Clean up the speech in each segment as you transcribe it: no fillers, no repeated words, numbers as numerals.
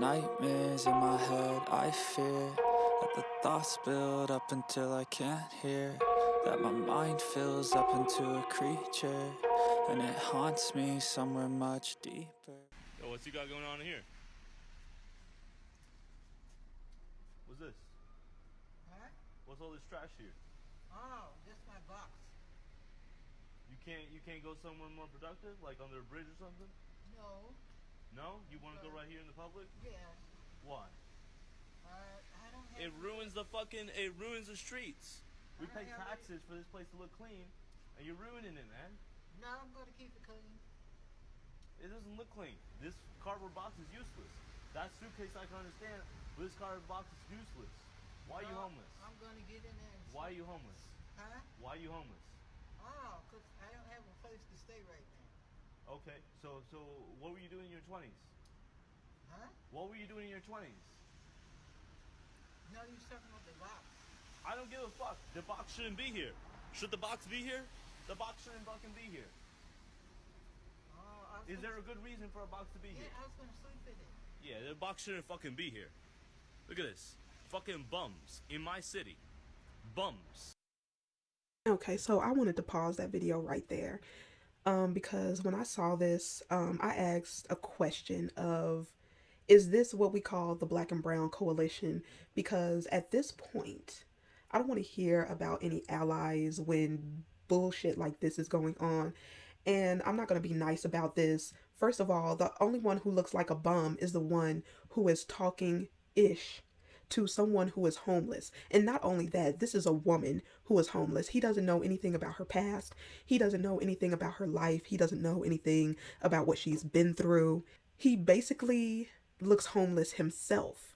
nightmares in my head, I fear that the thoughts build up until I can't hear, that my mind fills up into a creature, and it haunts me somewhere much deeper. Yo, what's you got going on here? What's this? Huh? What's all this trash here? Oh, just my box. You can't go somewhere more productive, like under a bridge or something? No. No? You want to go right here in the public? Yeah. Why? I don't have. It ruins the streets. We I pay don't have taxes for this place to look clean, and you're ruining it, man. No, I'm going to keep it clean. It doesn't look clean. This cardboard box is useless. That suitcase I can understand, but this cardboard box is useless. Why are you homeless? I'm going to get in there and Why are see. you homeless? Huh? Why are you homeless? Oh, because I don't have a place to stay right now. Okay, so what were you doing in your 20s? Huh? What were you doing in your 20s? No, you're talking about the box. I don't give a fuck. The box shouldn't be here. Should the box be here? The box shouldn't fucking be here. Oh, Is there a good reason for a box to be here? Yeah, I was going to sleep in it. Yeah, the box shouldn't fucking be here. Look at this. Fucking bums in my city. Bums. Okay, so I wanted to pause that video right there because when I saw this, I asked a question of, is this what we call the Black and Brown Coalition? Because at this point, I don't want to hear about any allies when bullshit like this is going on. And I'm not going to be nice about this. First of all, the only one who looks like a bum is the one who is talking ish to someone who is homeless. And not only that, this is a woman who is homeless. He doesn't know anything about her past. He doesn't know anything about her life. He doesn't know anything about what she's been through. He basically looks homeless himself.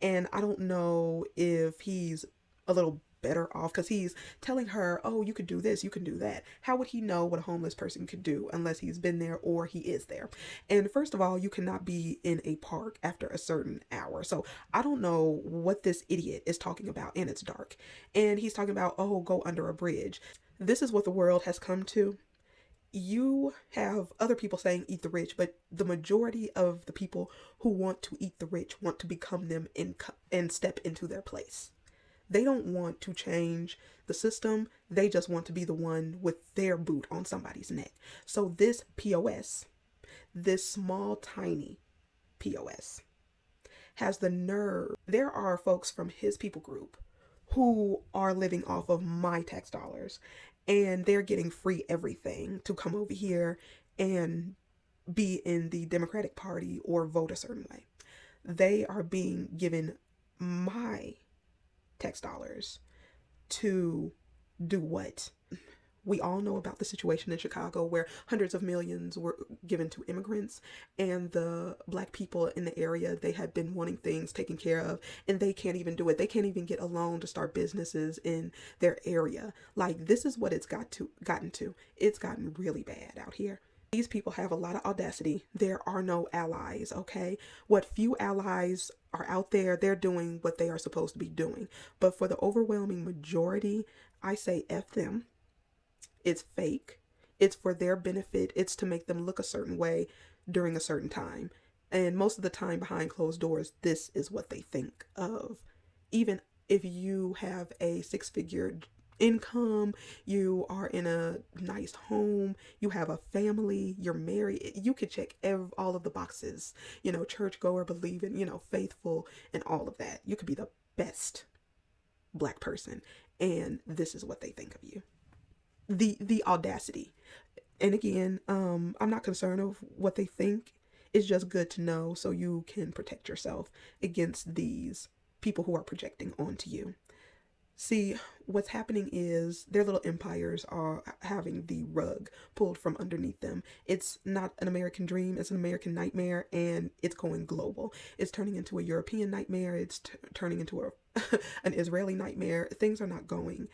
And I don't know if he's a little better off because he's telling her, oh, you could do this, you can do that. How would he know what a homeless person could do unless he's been there or he is there? And first of all, you cannot be in a park after a certain hour. So I don't know what this idiot is talking about, and it's dark. And he's talking about, oh, go under a bridge. This is what the world has come to. You have other people saying eat the rich, but the majority of the people who want to eat the rich want to become them and step into their place. They don't want to change the system. They just want to be the one with their boot on somebody's neck. So this POS, this small, tiny POS, has the nerve. There are folks from his people group who are living off of my tax dollars, and they're getting free everything to come over here and be in the Democratic Party or vote a certain way. They are being given my tax dollars to do what? We all know about the situation in Chicago where hundreds of millions were given to immigrants, and the Black people in the area, they had been wanting things taken care of, and they can't even do it. They can't even get a loan to start businesses in their area. Like, this is what it's gotten to. It's gotten really bad out here. These people have a lot of audacity. There are no allies, okay? What few allies are out there, they're doing what they are supposed to be doing. But for the overwhelming majority, I say F them. It's fake. It's for their benefit. It's to make them look a certain way during a certain time. And most of the time behind closed doors, this is what they think of. Even if you have a six-figure income, you are in a nice home, you have a family, you're married, you could check all of the boxes, churchgoer, believing, faithful, and all of that. You could be the best Black person, and this is what they think of you. The audacity. And again, I'm not concerned of what they think. It's just good to know so you can protect yourself against these people who are projecting onto you. See, what's happening is their little empires are having the rug pulled from underneath them. It's not an American dream, it's an American nightmare, and it's going global. It's turning into a European nightmare, it's turning into an Israeli nightmare. Things are not going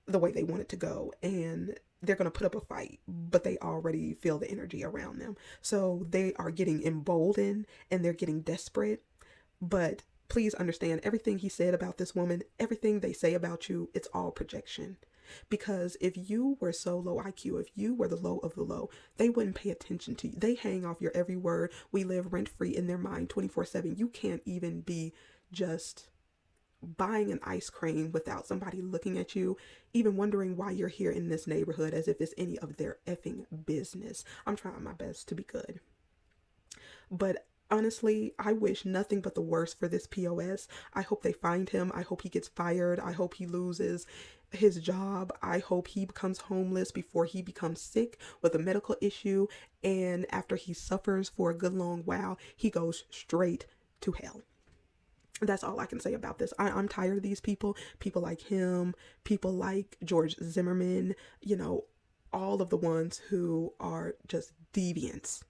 the way they want it to go, and they're going to put up a fight, but they already feel the energy around them. So they are getting emboldened and they're getting desperate. But please understand, everything he said about this woman, everything they say about you, it's all projection. Because if you were so low IQ, if you were the low of the low, they wouldn't pay attention to you. They hang off your every word. We live rent free in their mind 24/7. You can't even be just buying an ice cream without somebody looking at you, even wondering why you're here in this neighborhood, as if it's any of their effing business. I'm trying my best to be good. But honestly, I wish nothing but the worst for this POS. I hope they find him. I hope he gets fired. I hope he loses his job. I hope he becomes homeless before he becomes sick with a medical issue. And after he suffers for a good long while, he goes straight to hell. That's all I can say about this. I'm tired of these people. People like him, people like George Zimmerman, all of the ones who are just deviants.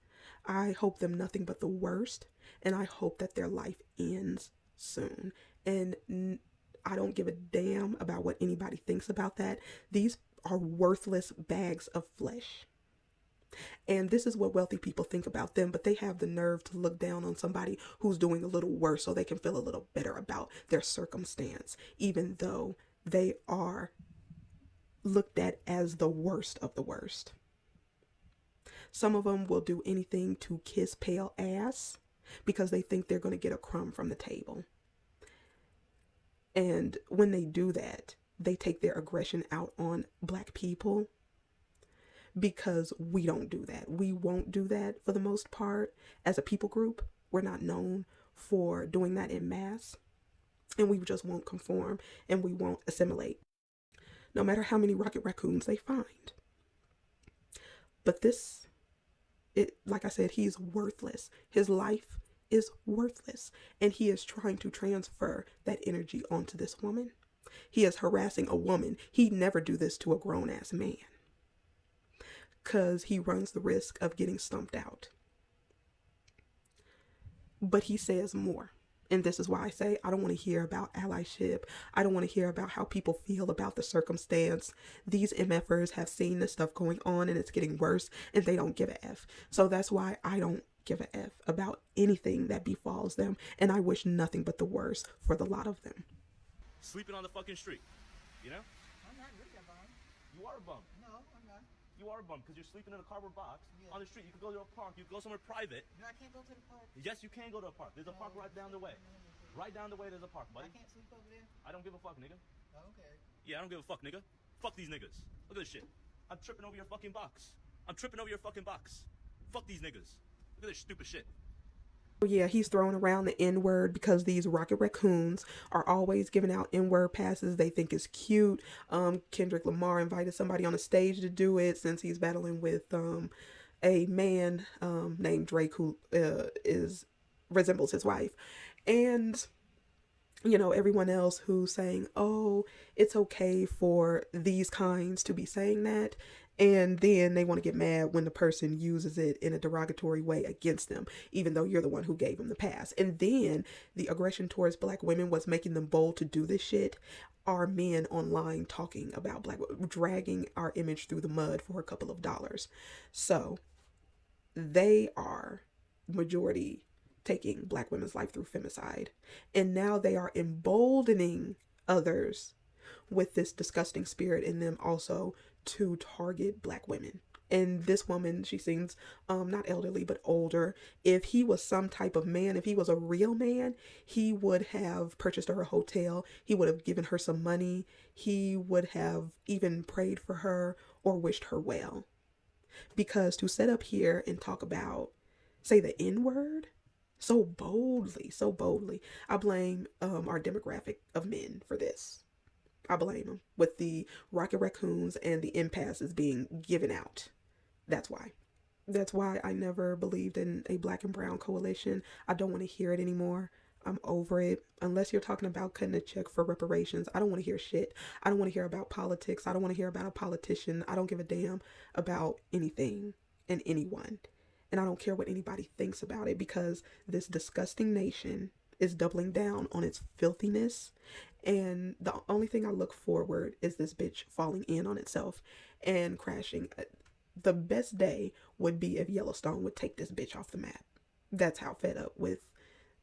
I hope them nothing but the worst, and I hope that their life ends soon. And I don't give a damn about what anybody thinks about that. These are worthless bags of flesh. And this is what wealthy people think about them, but they have the nerve to look down on somebody who's doing a little worse so they can feel a little better about their circumstance, even though they are looked at as the worst of the worst. Some of them will do anything to kiss pale ass because they think they're going to get a crumb from the table. And when they do that, they take their aggression out on Black people, because we don't do that. We won't do that for the most part. As a people group, we're not known for doing that in mass, and we just won't conform and we won't assimilate, no matter how many rocket raccoons they find. But like I said, he's worthless. His life is worthless, and he is trying to transfer that energy onto this woman. He is harassing a woman. He'd never do this to a grown-ass man, because he runs the risk of getting stumped out. But he says more. And this is why I say I don't want to hear about allyship. I don't want to hear about how people feel about the circumstance. These MFers have seen this stuff going on and it's getting worse, and they don't give a F. So that's why I don't give a F about anything that befalls them. And I wish nothing but the worst for the lot of them. Sleeping on the fucking street, I'm not really a bum. You are a bum. No, I'm not. You are a bum because you're sleeping in a cardboard box Yeah. on the street. You could go to a park. You could go somewhere private. No, I can't go to the park. Yes, you can go to a park. There's a park right down the way. Right down the way, there's a park, buddy. I can't sleep over there? I don't give a fuck, nigga. Oh, okay. Yeah, I don't give a fuck, nigga. Fuck these niggas. Look at this shit. I'm tripping over your fucking box. I'm tripping over your fucking box. Fuck these niggas. Look at this stupid shit. Yeah, he's throwing around the N-word because these rocket raccoons are always giving out N-word passes. They think it's cute. Kendrick Lamar invited somebody on the stage to do it since he's battling with a man named Drake who resembles his wife. And everyone else who's saying, oh, it's okay for these kinds to be saying that. And then they want to get mad when the person uses it in a derogatory way against them, even though you're the one who gave them the pass. And then the aggression towards Black women was making them bold to do this shit. Are men online talking about Black women, dragging our image through the mud for a couple of dollars. So they are majority taking Black women's life through femicide. And now they are emboldening others with this disgusting spirit in them also to target Black women. And this woman, she seems not elderly, but older. If he was some type of man, if he was a real man, he would have purchased her a hotel. He would have given her some money. He would have even prayed for her or wished her well. Because to sit up here and talk about, say the N-word, so boldly, I blame our demographic of men for this. I blame them with the rocket raccoons and the impasses being given out. That's why. That's why I never believed in a Black and brown coalition. I don't want to hear it anymore. I'm over it. Unless you're talking about cutting a check for reparations, I don't want to hear shit. I don't want to hear about politics. I don't want to hear about a politician. I don't give a damn about anything and anyone. And I don't care what anybody thinks about it, because this disgusting nation is doubling down on its filthiness. And the only thing I look forward is this bitch falling in on itself and crashing. The best day would be if Yellowstone would take this bitch off the map. That's how fed up with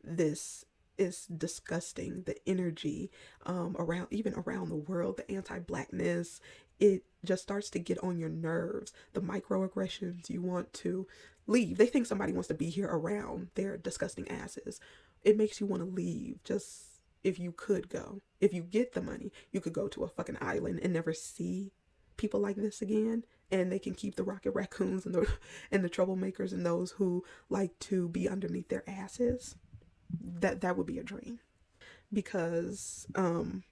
this it's disgusting. The energy around, even around the world, the anti-blackness, it just starts to get on your nerves. The microaggressions, you want to leave. They think somebody wants to be here around their disgusting asses. It makes you want to leave. Just if you could go, if you get the money, you could go to a fucking island and never see people like this again, and they can keep the rocket raccoons and the troublemakers and those who like to be underneath their asses. That would be a dream. Because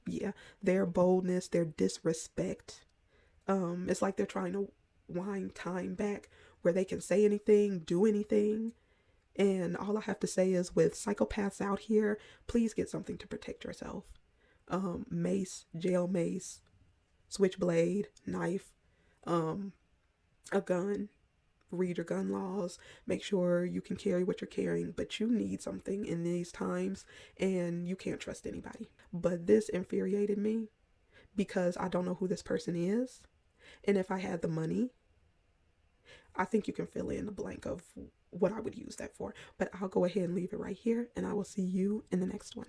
yeah, their boldness, their disrespect, it's like they're trying to wind time back where they can say anything, do anything. And all I have to say is, with psychopaths out here, please get something to protect yourself. Mace, jail mace, switchblade, knife, a gun. Read your gun laws. Make sure you can carry what you're carrying, but you need something in these times, and you can't trust anybody. But this infuriated me because I don't know who this person is. And if I had the money, I think you can fill in the blank of what I would use that for. But I'll go ahead and leave it right here, and I will see you in the next one.